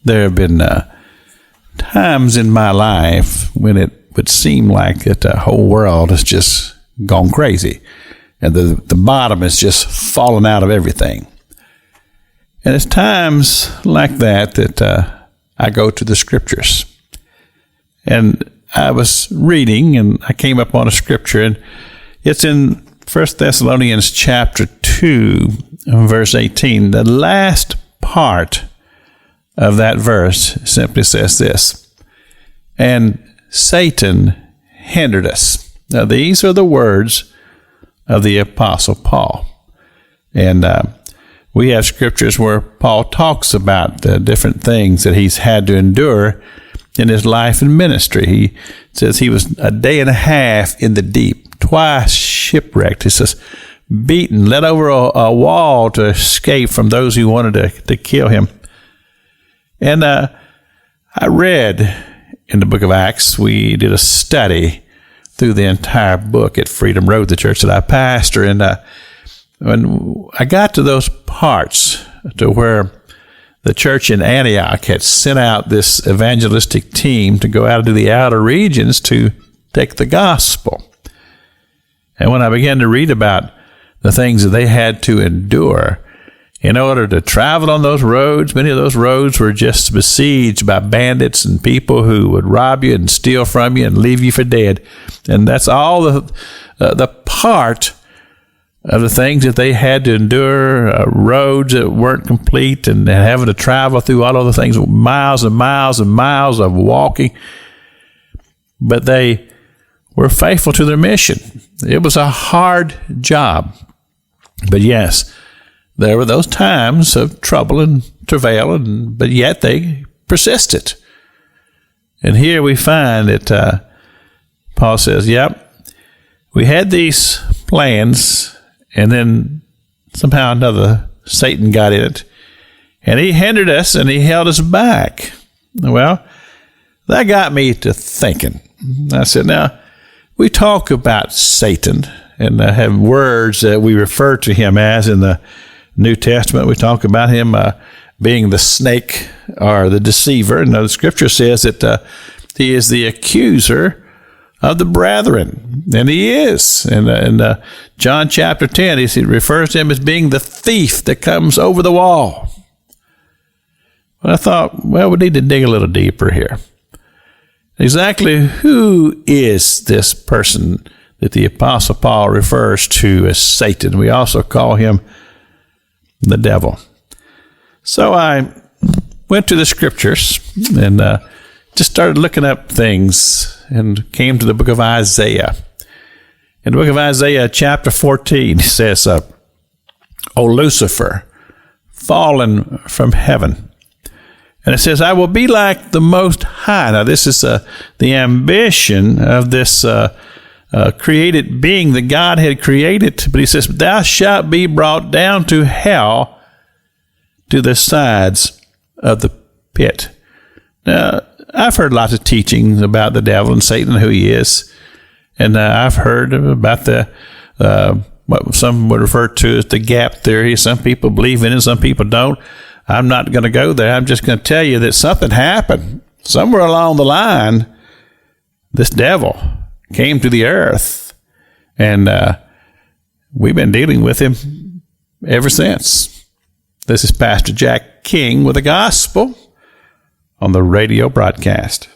There have been times in my life when it would seem like that the whole world has just gone crazy and the bottom is just fallen out of everything. And it's times like that I go to the scriptures. And I was reading and I came up on a scripture, and it's in 1 Thessalonians chapter 2, verse 18. The last part of that verse simply says this: and Satan hindered us. Now, these are the words of the Apostle Paul. And we have scriptures where Paul talks about the different things that he's had to endure in his life and ministry. He says he was a day and a half in the deep, twice shipwrecked. He says, beaten, led over a wall to escape from those who wanted to kill him. And I read in the book of Acts, we did a study through the entire book at Freedom Road, the church that I pastor. And when I got to those parts to where the church in Antioch had sent out this evangelistic team to go out into the outer regions to take the gospel. And when I began to read about the things that they had to endure in order to travel on those roads, many of those roads were just besieged by bandits and people who would rob you and steal from you and leave you for dead. And that's all the part of the things that they had to endure, roads that weren't complete, and having to travel through all of the things, miles and miles and miles of walking. But they were faithful to their mission. It was a hard job. But yes, there were those times of trouble and travail, but yet they persisted. And here we find that Paul says, yep, we had these plans, and then somehow or another, Satan got in it, and he hindered us, and he held us back. Well, that got me to thinking. I said, now, we talk about Satan, and have words that we refer to him as in the New Testament. We talk about him being the snake or the deceiver. And the scripture says that he is the accuser of the brethren, and he is. And in John chapter 10, he refers to him as being the thief that comes over the wall. Well, I thought, well, we need to dig a little deeper here. Exactly who is this person that the Apostle Paul refers to as Satan? We also call him the devil. So I went to the scriptures and just started looking up things and came to the book of Isaiah. In the book of Isaiah, chapter 14, it says, O Lucifer, fallen from heaven. And it says, I will be like the Most High. Now, this is the ambition of this created being that God had created. But he says, thou shalt be brought down to hell, to the sides of the pit. Now, I've heard lots of teachings about the devil and Satan, who he is. And I've heard about what some would refer to as the gap theory. Some people believe in it, some people don't. I'm not going to go there. I'm just going to tell you that something happened. Somewhere along the line, this devil came to the earth, and we've been dealing with him ever since. This is Pastor Jack King with the gospel on the radio broadcast.